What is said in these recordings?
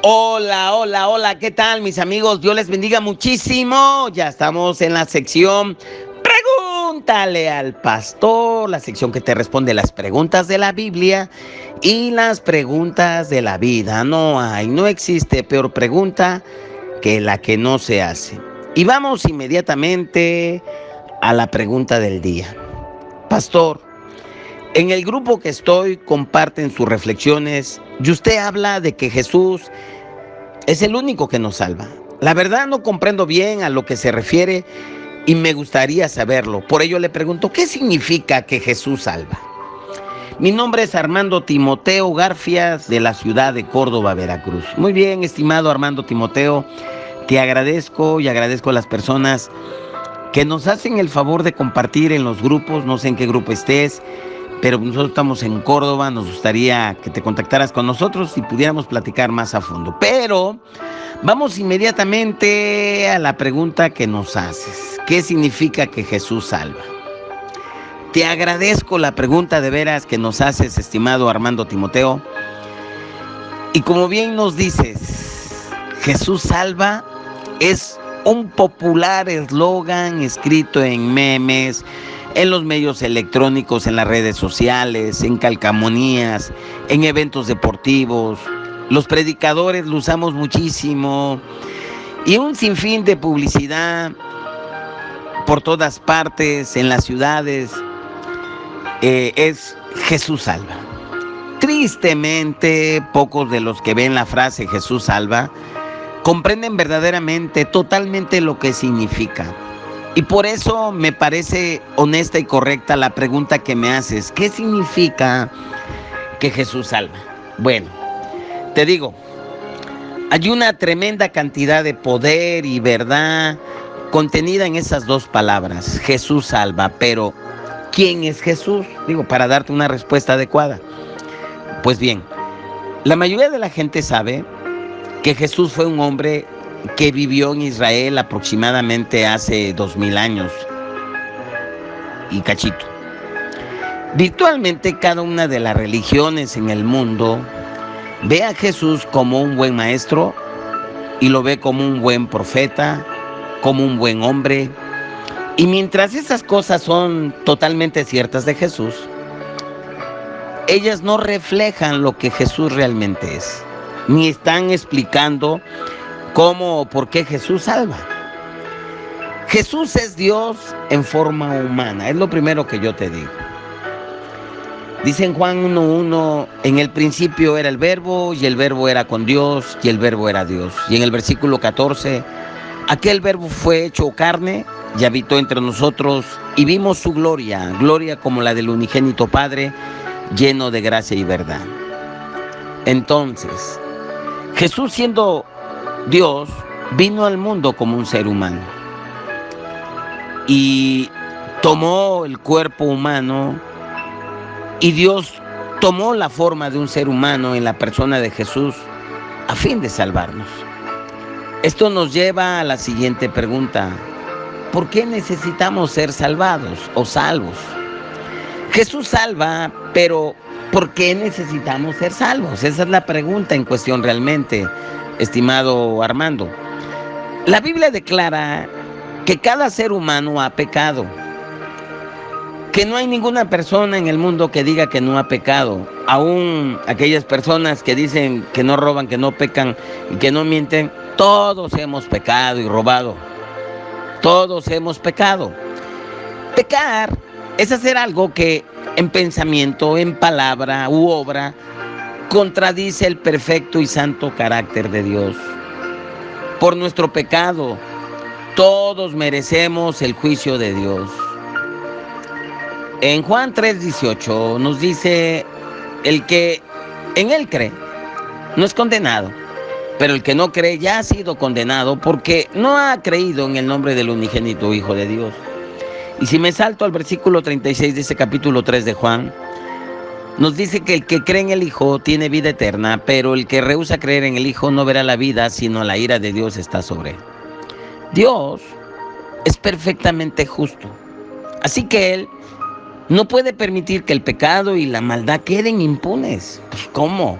Hola, hola, hola, ¿qué tal mis amigos? Dios les bendiga muchísimo. Ya estamos en la sección Pregúntale al Pastor, la sección que te responde las preguntas de la Biblia y las preguntas de la vida. No existe peor pregunta que la que no se hace. Y vamos inmediatamente a la pregunta del día. Pastor, en el grupo que estoy comparten sus reflexiones y usted habla de que Jesús es el único que nos salva. La verdad no comprendo bien a lo que se refiere y me gustaría saberlo. Por ello le pregunto, ¿qué significa que Jesús salva? Mi nombre es Armando Timoteo Garfias de la ciudad de Córdoba, Veracruz. Muy bien, estimado Armando Timoteo, te agradezco y agradezco a las personas que nos hacen el favor de compartir en los grupos. No sé en qué grupo estés, pero nosotros estamos en Córdoba. Nos gustaría que te contactaras con nosotros y pudiéramos platicar más a fondo. Pero vamos inmediatamente a la pregunta que nos haces. ¿Qué significa que Jesús salva? Te agradezco la pregunta de veras que nos haces, estimado Armando Timoteo. Y como bien nos dices, Jesús salva es un popular eslogan escrito en memes, en los medios electrónicos, en las redes sociales, en calcamonías, en eventos deportivos. Los predicadores lo usamos muchísimo y un sinfín de publicidad por todas partes, en las ciudades, es Jesús salva. Tristemente, pocos de los que ven la frase Jesús salva comprenden verdaderamente, totalmente lo que significa. Y por eso me parece honesta y correcta la pregunta que me haces. ¿Qué significa que Jesús salva? Bueno, te digo, hay una tremenda cantidad de poder y verdad contenida en esas dos palabras, Jesús salva. Pero, ¿quién es Jesús? Digo, para darte una respuesta adecuada. Pues bien, la mayoría de la gente sabe que Jesús fue un hombre que vivió en Israel aproximadamente hace 2000 años y cachito. Virtualmente cada una de las religiones en el mundo ve a Jesús como un buen maestro y lo ve como un buen profeta, como un buen hombre. Y mientras esas cosas son totalmente ciertas de Jesús, ellas no reflejan lo que Jesús realmente es, ni están explicando cómo o por qué Jesús salva. Jesús es Dios en forma humana, es lo primero que yo te digo. Dice en Juan 1:1, en el principio era el verbo, y el verbo era con Dios, y el verbo era Dios. Y en el versículo 14, aquel verbo fue hecho carne y habitó entre nosotros, y vimos su gloria, gloria como la del unigénito Padre, lleno de gracia y verdad. Entonces, Jesús, siendo Dios, vino al mundo como un ser humano y tomó el cuerpo humano, y Dios tomó la forma de un ser humano en la persona de Jesús a fin de salvarnos. Esto nos lleva a la siguiente pregunta: ¿por qué necesitamos ser salvados o salvos? Jesús salva, pero ¿por qué necesitamos ser salvos? Esa es la pregunta en cuestión realmente, estimado Armando. La Biblia declara que cada ser humano ha pecado, que no hay ninguna persona en el mundo que diga que no ha pecado. Aún aquellas personas que dicen que no roban, que no pecan y que no mienten, todos hemos pecado y robado. Todos hemos pecado. Pecar es hacer algo que en pensamiento, en palabra u obra contradice el perfecto y santo carácter de Dios. Por nuestro pecado, todos merecemos el juicio de Dios. En Juan 3:18 nos dice: el que en él cree no es condenado, pero el que no cree ya ha sido condenado porque no ha creído en el nombre del unigénito Hijo de Dios. Y si me salto al versículo 36 de ese capítulo 3 de Juan, nos dice que el que cree en el Hijo tiene vida eterna, pero el que rehúsa creer en el Hijo no verá la vida, sino la ira de Dios está sobre él. Dios es perfectamente justo, así que Él no puede permitir que el pecado y la maldad queden impunes. Pues, ¿cómo?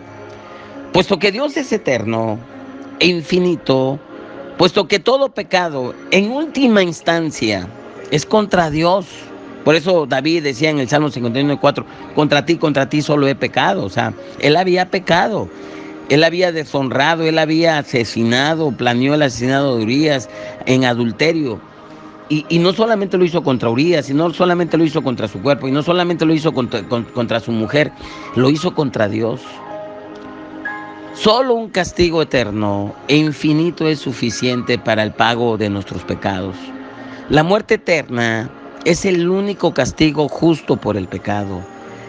Puesto que Dios es eterno e infinito, puesto que todo pecado en última instancia es contra Dios. Por eso David decía en el Salmo 51:4, contra ti solo he pecado. O sea, él había pecado, él había deshonrado, él había asesinado, planeó el asesinato de Urías en adulterio. Y no solamente lo hizo contra Urías, y no solamente lo hizo contra su cuerpo, y no solamente lo hizo contra su mujer, lo hizo contra Dios. Solo un castigo eterno e infinito es suficiente para el pago de nuestros pecados. La muerte eterna es el único castigo justo por el pecado.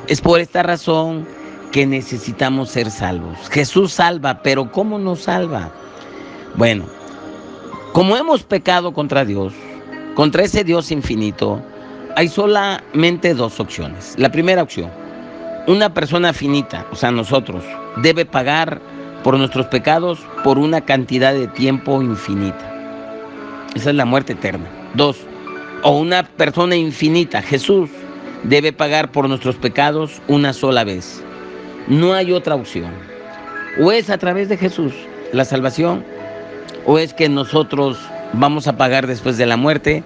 Es por esta razón que necesitamos ser salvos. Jesús salva, pero ¿cómo nos salva? Bueno, como hemos pecado contra Dios, contra ese Dios infinito, hay solamente dos opciones. La primera opción, una persona finita, o sea, nosotros, debe pagar por nuestros pecados por una cantidad de tiempo infinita. Esa es la muerte eterna. Dos, o una persona infinita, Jesús, debe pagar por nuestros pecados una sola vez. No hay otra opción. O es a través de Jesús la salvación, o es que nosotros vamos a pagar después de la muerte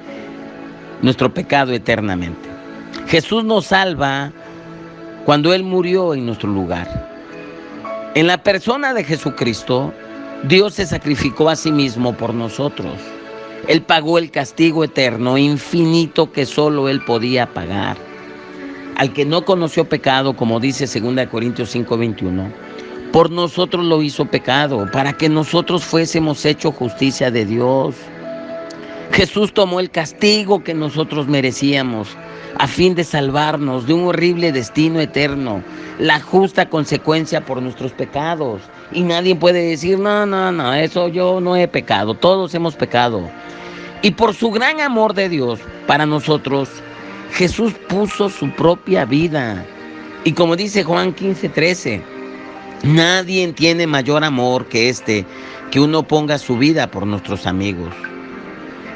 nuestro pecado eternamente. Jesús nos salva cuando Él murió en nuestro lugar. En la persona de Jesucristo, Dios se sacrificó a sí mismo por nosotros. Él pagó el castigo eterno, infinito, que solo Él podía pagar. Al que no conoció pecado, como dice 2 Corintios 5:21, por nosotros lo hizo pecado, para que nosotros fuésemos hechos justicia de Dios. Jesús tomó el castigo que nosotros merecíamos, a fin de salvarnos de un horrible destino eterno, la justa consecuencia por nuestros pecados. Y nadie puede decir, no, eso yo no he pecado, todos hemos pecado. Y por su gran amor de Dios para nosotros, Jesús puso su propia vida. Y como dice Juan 15:13, nadie tiene mayor amor que que uno ponga su vida por nuestros amigos.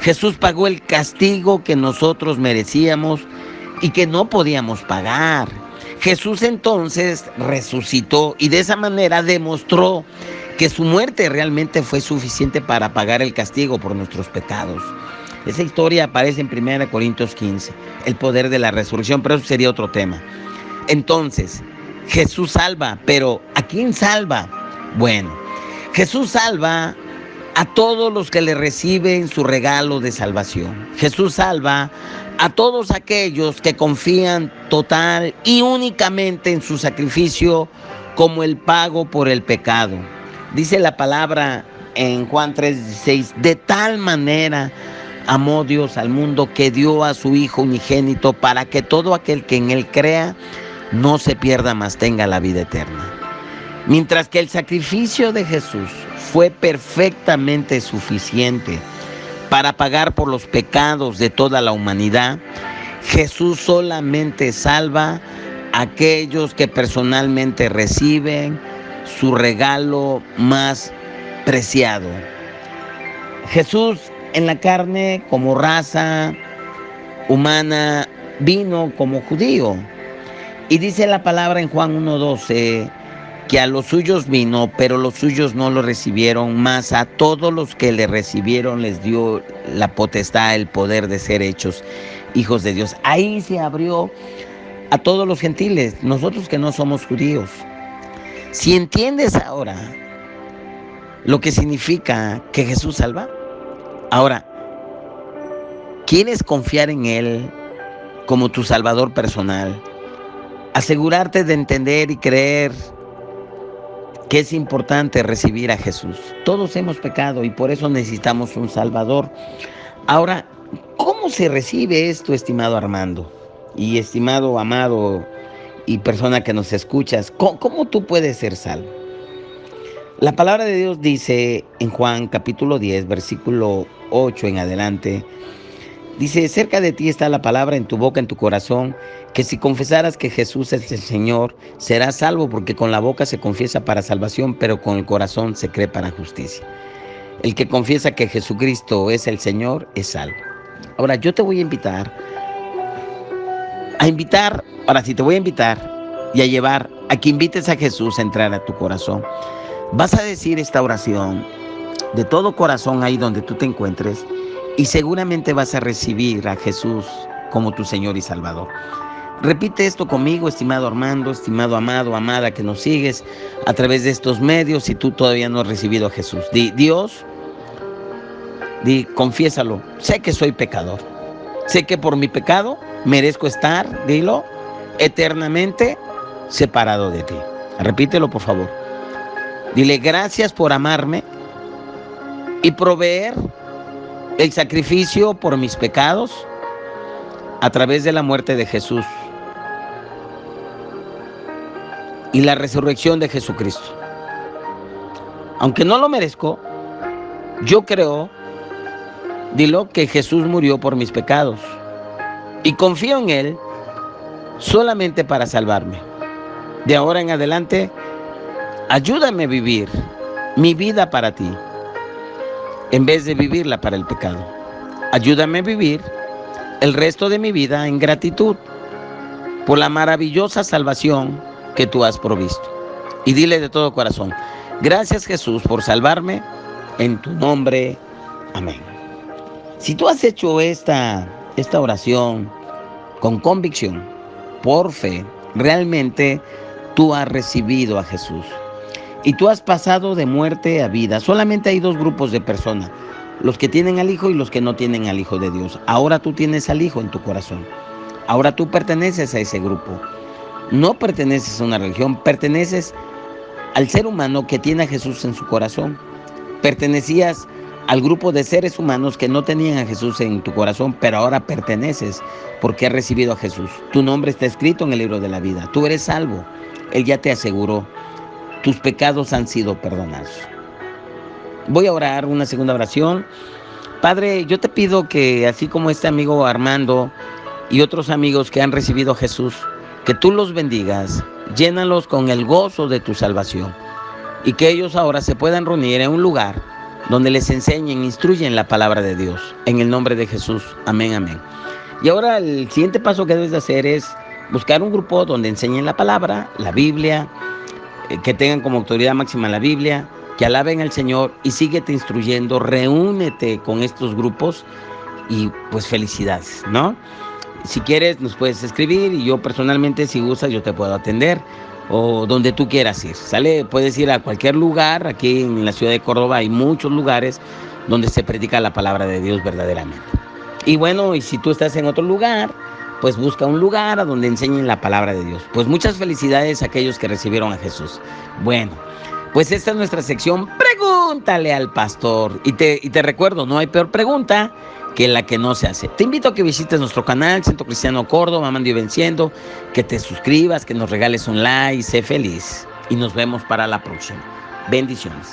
Jesús pagó el castigo que nosotros merecíamos y que no podíamos pagar. Jesús entonces resucitó y de esa manera demostró que su muerte realmente fue suficiente para pagar el castigo por nuestros pecados. Esa historia aparece en 1 Corintios 15, el poder de la resurrección, pero eso sería otro tema. Entonces, Jesús salva, pero ¿a quién salva? Bueno, Jesús salva a todos los que le reciben su regalo de salvación. Jesús salva a todos aquellos que confían total y únicamente en su sacrificio como el pago por el pecado. Dice la palabra en Juan 3:16, de tal manera amó Dios al mundo que dio a su Hijo unigénito para que todo aquel que en Él crea no se pierda, mas tenga la vida eterna. Mientras que el sacrificio de Jesús fue perfectamente suficiente para pagar por los pecados de toda la humanidad, Jesús solamente salva a aquellos que personalmente reciben su regalo más preciado. Jesús en la carne, como raza humana, vino como judío. Y dice la palabra en Juan 1:12, que a los suyos vino, pero los suyos no lo recibieron, mas a todos los que le recibieron les dio la potestad, el poder de ser hechos hijos de Dios. Ahí se abrió a todos los gentiles, nosotros que no somos judíos. Si entiendes ahora lo que significa que Jesús salva, ahora, ¿quieres confiar en Él como tu Salvador personal? Asegurarte de entender y creer que es importante recibir a Jesús. Todos hemos pecado y por eso necesitamos un Salvador. Ahora, ¿cómo se recibe esto, estimado Armando? Y estimado, amado y persona que nos escuchas, ¿cómo tú puedes ser salvo? La palabra de Dios dice en Juan capítulo 10, versículo 8 en adelante, dice, cerca de ti está la palabra, en tu boca, en tu corazón, que si confesaras que Jesús es el Señor, serás salvo, porque con la boca se confiesa para salvación, pero con el corazón se cree para justicia. El que confiesa que Jesucristo es el Señor, es salvo. Ahora, yo te voy a invitar, ahora sí te voy a invitar y a llevar a que invites a Jesús a entrar a tu corazón. Vas a decir esta oración de todo corazón ahí donde tú te encuentres y seguramente vas a recibir a Jesús como tu Señor y Salvador. Repite esto conmigo, estimado Armando, estimado amado, amada que nos sigues a través de estos medios si tú todavía no has recibido a Jesús. Dios, confiésalo, sé que soy pecador, sé que por mi pecado merezco estar, dilo, eternamente separado de ti. Repítelo, por favor. Dile, gracias por amarme y proveer el sacrificio por mis pecados a través de la muerte de Jesús y la resurrección de Jesucristo. Aunque no lo merezco, yo creo, dilo, que Jesús murió por mis pecados y confío en Él solamente para salvarme. De ahora en adelante, ayúdame a vivir mi vida para ti, en vez de vivirla para el pecado. Ayúdame a vivir el resto de mi vida en gratitud por la maravillosa salvación que tú has provisto. Y dile de todo corazón, gracias Jesús por salvarme, en tu nombre, amén. Si tú has hecho esta oración con convicción, por fe, realmente tú has recibido a Jesús. Y tú has pasado de muerte a vida. Solamente hay dos grupos de personas, los que tienen al Hijo y los que no tienen al Hijo de Dios. Ahora tú tienes al Hijo en tu corazón. Ahora tú perteneces a ese grupo. No perteneces a una religión, perteneces al ser humano que tiene a Jesús en su corazón. Pertenecías al grupo de seres humanos que no tenían a Jesús en tu corazón, pero ahora perteneces porque has recibido a Jesús. Tu nombre está escrito en el libro de la vida. Tú eres salvo. Él ya te aseguró. Tus pecados han sido perdonados. Voy a orar una segunda oración. Padre, yo te pido que así como este amigo Armando y otros amigos que han recibido a Jesús, que tú los bendigas, llénalos con el gozo de tu salvación y que ellos ahora se puedan reunir en un lugar donde les enseñen, instruyen la palabra de Dios. En el nombre de Jesús. Amén, amén. Y ahora el siguiente paso que debes de hacer es buscar un grupo donde enseñen la palabra, la Biblia, que tengan como autoridad máxima la Biblia, que alaben al Señor y síguete instruyendo, reúnete con estos grupos y pues felicidades, ¿no? Si quieres nos puedes escribir y yo personalmente, si gustas, yo te puedo atender o donde tú quieras ir, ¿sale? Puedes ir a cualquier lugar, aquí en la ciudad de Córdoba hay muchos lugares donde se predica la palabra de Dios verdaderamente. Y bueno, y si tú estás en otro lugar, pues busca un lugar a donde enseñen la palabra de Dios. Pues muchas felicidades a aquellos que recibieron a Jesús. Bueno, pues esta es nuestra sección Pregúntale al Pastor. Y te recuerdo, no hay peor pregunta que la que no se hace. Te invito a que visites nuestro canal, Centro Cristiano Córdoba, Amando y Venciendo, que te suscribas, que nos regales un like, sé feliz. Y nos vemos para la próxima. Bendiciones.